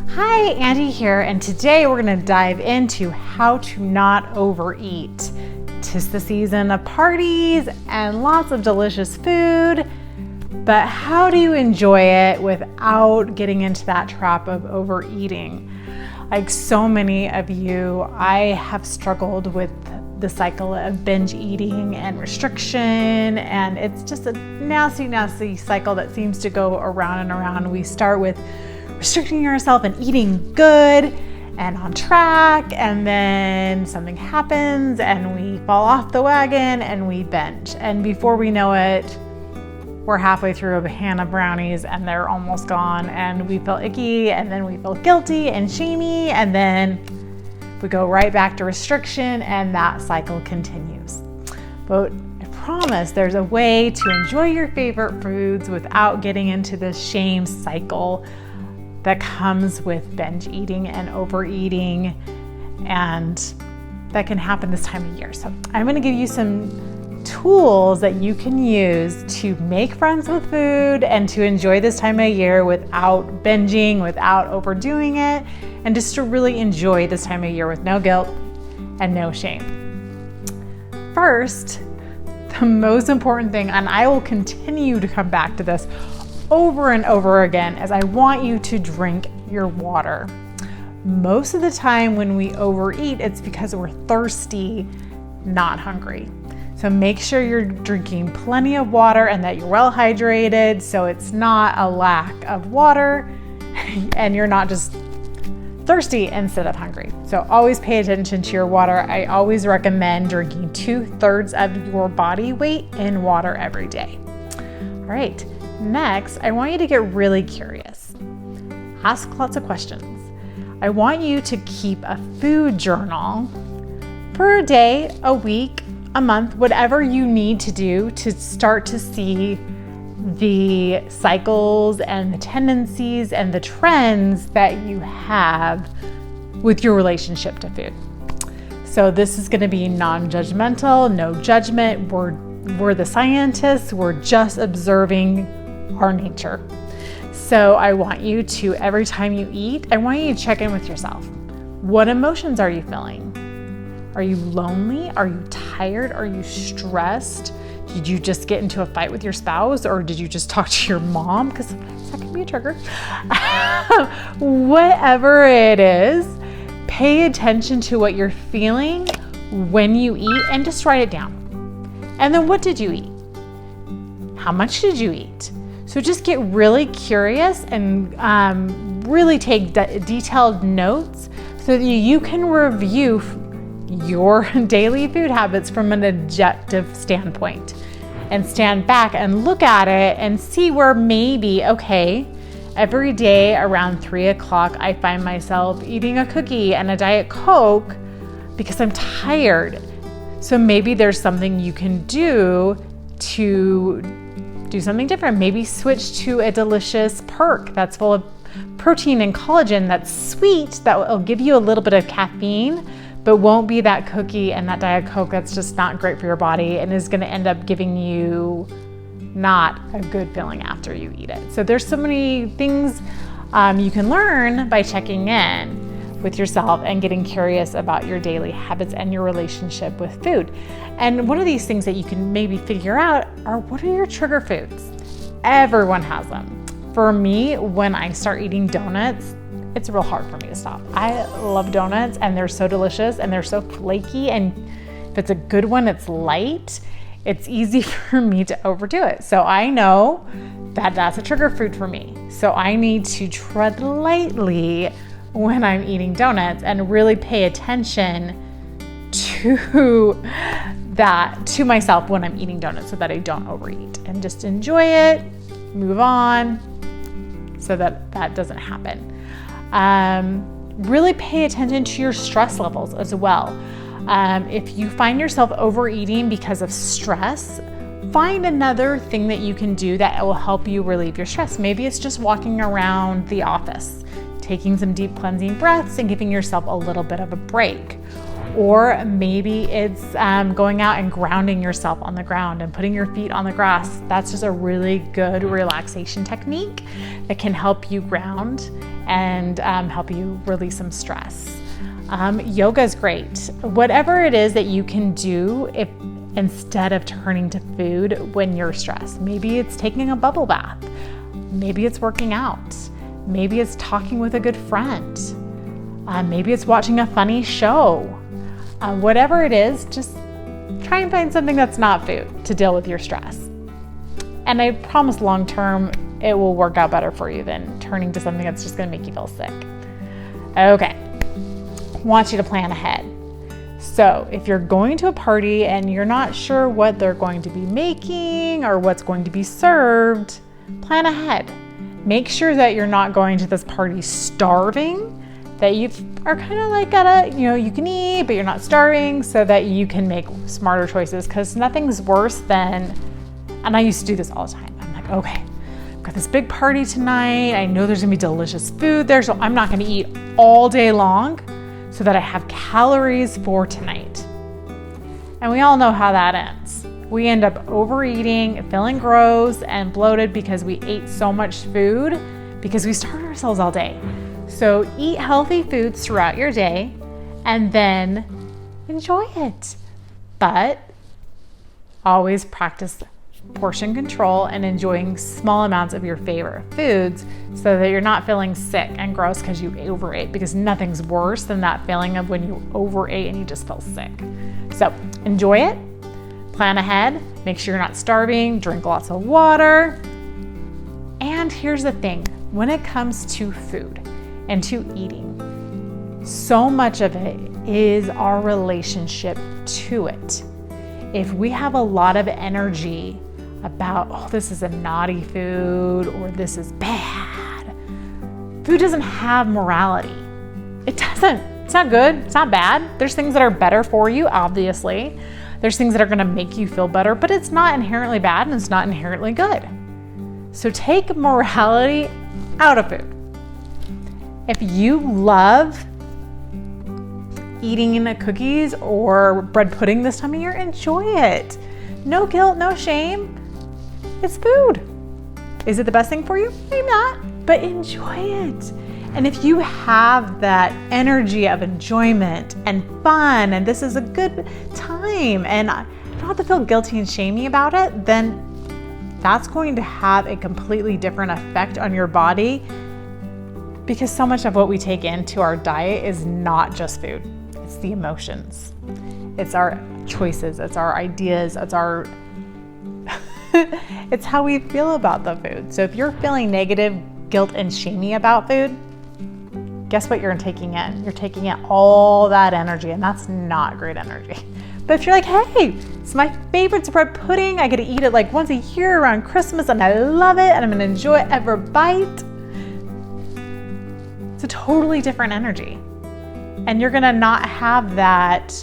Hi, Andy here, and today we're going to dive into how to not overeat. 'Tis the season of parties and lots of delicious food, but how do you enjoy it without getting into that trap of overeating? Like so many of you, I have struggled with the cycle of binge eating and restriction, and it's just a nasty cycle that seems to go around and around. We start with restricting ourselves and eating good and on track, and then something happens and we fall off the wagon and we binge. And before we know it, we're halfway through a pan of brownies and they're almost gone, and we feel icky, and then we feel guilty and shamey, and then we go right back to restriction, and that cycle continues. But I promise there's a way to enjoy your favorite foods without getting into this shame cycle that comes with binge eating and overeating, and that can happen this time of year. So I'm going to give you some tools that you can use to make friends with food and to enjoy this time of year without binging, without overdoing it, and just to really enjoy this time of year with no guilt and no shame. First, the most important thing, and I will continue to come back to this over and over again, is I want you to drink your water. Most of the time when we overeat, it's because we're thirsty, not hungry. So make sure you're drinking plenty of water and that you're well hydrated, so it's not a lack of water and you're not just thirsty instead of hungry. So always pay attention to your water. I always recommend drinking 2/3 of your body weight in water every day. All right, next, I want you to get really curious. Ask lots of questions. I want you to keep a food journal for a day, a week, a month, whatever you need to do to start to see the cycles and the tendencies and the trends that you have with your relationship to food. So this is going to be non-judgmental, no judgment. We're the scientists. We're just observing our nature. So I want you to, every time you eat, I want you to check in with yourself. What emotions are you feeling? Are you lonely? Are you tired? Are you stressed? Did you just get into a fight with your spouse, or did you just talk to your mom? Because sometimes that can be a trigger. Whatever it is, pay attention to what you're feeling when you eat and just write it down. And then what did you eat? How much did you eat? So just get really curious and really take detailed notes so that you can review your daily food habits from an objective standpoint and stand back and look at it and see where maybe, okay, every day around 3 o'clock, I find myself eating a cookie and a Diet Coke because I'm tired. So maybe there's something you can do to do something different. Maybe switch to a delicious perk that's full of protein and collagen, that's sweet, that will give you a little bit of caffeine, but won't be that cookie and that Diet Coke that's just not great for your body and is going to end up giving you not a good feeling after you eat it. So there's so many things you can learn by checking in with yourself and getting curious about your daily habits and your relationship with food. And one of these things that you can maybe figure out are, what are your trigger foods? Everyone has them. For me, when I start eating donuts, it's real hard for me to stop. I love donuts, and they're so delicious and they're so flaky, and if it's a good one, it's light, it's easy for me to overdo it. So I know that that's a trigger food for me. So I need to tread lightly when I'm eating donuts and really pay attention to that, to myself when I'm eating donuts, so that I don't overeat, and just enjoy it, move on, so that that doesn't happen. Really pay attention to your stress levels as well. If you find yourself overeating because of stress, find another thing that you can do that will help you relieve your stress. Maybe it's just walking around the office, taking some deep cleansing breaths and giving yourself a little bit of a break. Or maybe it's going out and grounding yourself on the ground and putting your feet on the grass. That's just a really good relaxation technique that can help you ground and help you release some stress. Yoga is great. Whatever it is that you can do instead of turning to food when you're stressed. Maybe it's taking a bubble bath. Maybe it's working out. Maybe it's talking with a good friend. Maybe it's watching a funny show. Whatever it is, just try and find something that's not food to deal with your stress. And I promise long term, it will work out better for you than turning to something that's just gonna make you feel sick. Okay, I want you to plan ahead. So if you're going to a party and you're not sure what they're going to be making or what's going to be served, plan ahead. Make sure that you're not going to this party starving, that you are kind of like you can eat, but you're not starving, so that you can make smarter choices, because nothing's worse than, and I used to do this all the time. I'm like, okay, I've got this big party tonight. I know there's gonna be delicious food there, so I'm not gonna eat all day long so that I have calories for tonight. And we all know how that ends. We end up overeating, feeling gross and bloated because we ate so much food because we starved ourselves all day. So eat healthy foods throughout your day and then enjoy it. But always practice portion control and enjoying small amounts of your favorite foods so that you're not feeling sick and gross because you overate, because nothing's worse than that feeling of when you overate and you just feel sick. So enjoy it, plan ahead, make sure you're not starving, drink lots of water. And here's the thing, when it comes to food and to eating, so much of it is our relationship to it. If we have a lot of energy about, oh, this is a naughty food or this is bad, food doesn't have morality. It doesn't. It's not good. It's not bad. There's things that are better for you, obviously. There's things that are going to make you feel better, but it's not inherently bad and it's not inherently good. So take morality out of food. If you love eating cookies or bread pudding this time of year, enjoy it. No guilt, no shame. It's food. Is it the best thing for you? Maybe not, but enjoy it. And if you have that energy of enjoyment and fun, and this is a good time, and I don't have to feel guilty and shamey about it, then that's going to have a completely different effect on your body, because so much of what we take into our diet is not just food. It's the emotions. It's our choices. It's our ideas. It's our it's how we feel about the food. So if you're feeling negative, guilt, and shamey about food, guess what you're taking in? You're taking in all that energy, and that's not great energy. But if you're like, hey, it's my favorite bread pudding, I get to eat it like once a year around Christmas, and I love it, and I'm gonna enjoy every bite, it's a totally different energy. And you're gonna not have that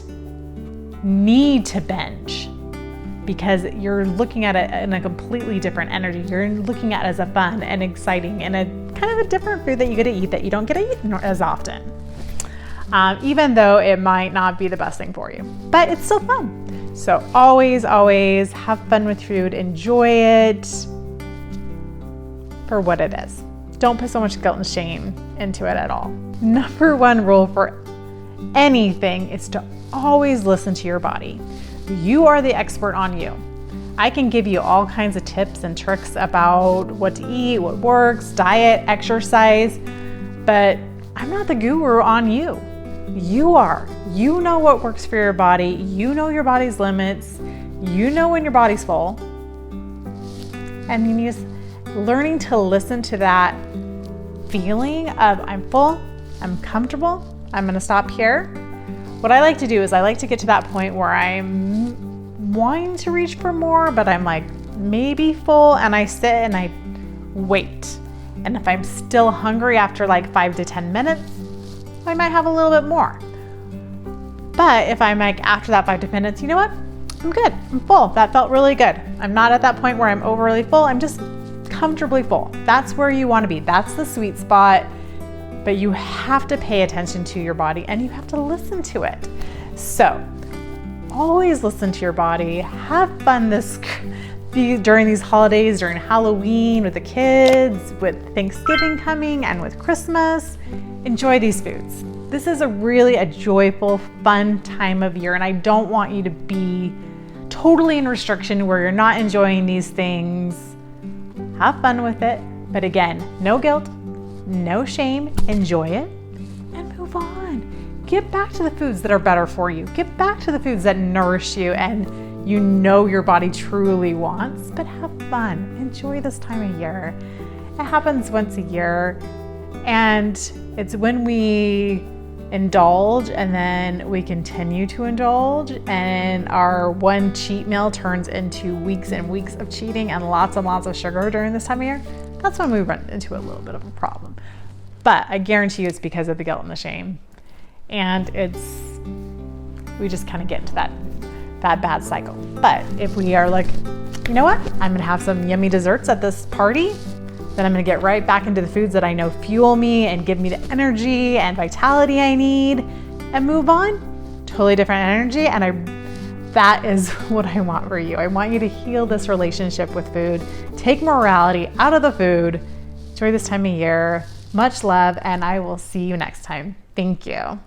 need to binge, because you're looking at it in a completely different energy. You're looking at it as a fun and exciting and a kind of a different food that you get to eat that you don't get to eat as often. Even though it might not be the best thing for you, but it's still fun. So always, always have fun with food. Enjoy it for what it is. Don't put so much guilt and shame into it at all. Number one rule for anything is to always listen to your body. You are the expert on you. I can give you all kinds of tips and tricks about what to eat, what works, diet, exercise, but I'm not the guru on you. You are. You know what works for your body. You know your body's limits. You know when your body's full. And you need learning to listen to that feeling of I'm full, I'm comfortable, I'm gonna stop here. What I like to do is I like to get to that point where I'm wanting to reach for more, but I'm like maybe full, and I sit and I wait. And if I'm still hungry after like 5 to 10 minutes, I might have a little bit more. But if I'm like after that 5 to 10 minutes, you know what? I'm good, I'm full. That felt really good. I'm not at that point where I'm overly full, I'm just comfortably full. That's where you wanna be. That's the sweet spot. But you have to pay attention to your body and you have to listen to it. So always listen to your body. Have fun during these holidays, during Halloween with the kids, with Thanksgiving coming, and with Christmas. Enjoy these foods. This is a joyful, fun time of year, and I don't want you to be totally in restriction where you're not enjoying these things. Have fun with it, but again, no guilt, no shame. Enjoy it and move on. Get back to the foods that are better for you. Get back to the foods that nourish you and you know your body truly wants, but have fun. Enjoy this time of year. It happens once a year, and it's when we indulge and then we continue to indulge, and our one cheat meal turns into weeks and weeks of cheating and lots of sugar during this time of year. That's when we run into a little bit of a problem. But I guarantee you it's because of the guilt and the shame. And we just kind of get into that bad cycle. But if we are like, you know what, I'm gonna have some yummy desserts at this party, then I'm gonna get right back into the foods that I know fuel me and give me the energy and vitality I need and move on. Totally different energy, and that is what I want for you. I want you to heal this relationship with food, take morality out of the food, enjoy this time of year. Much love, and I will see you next time. Thank you.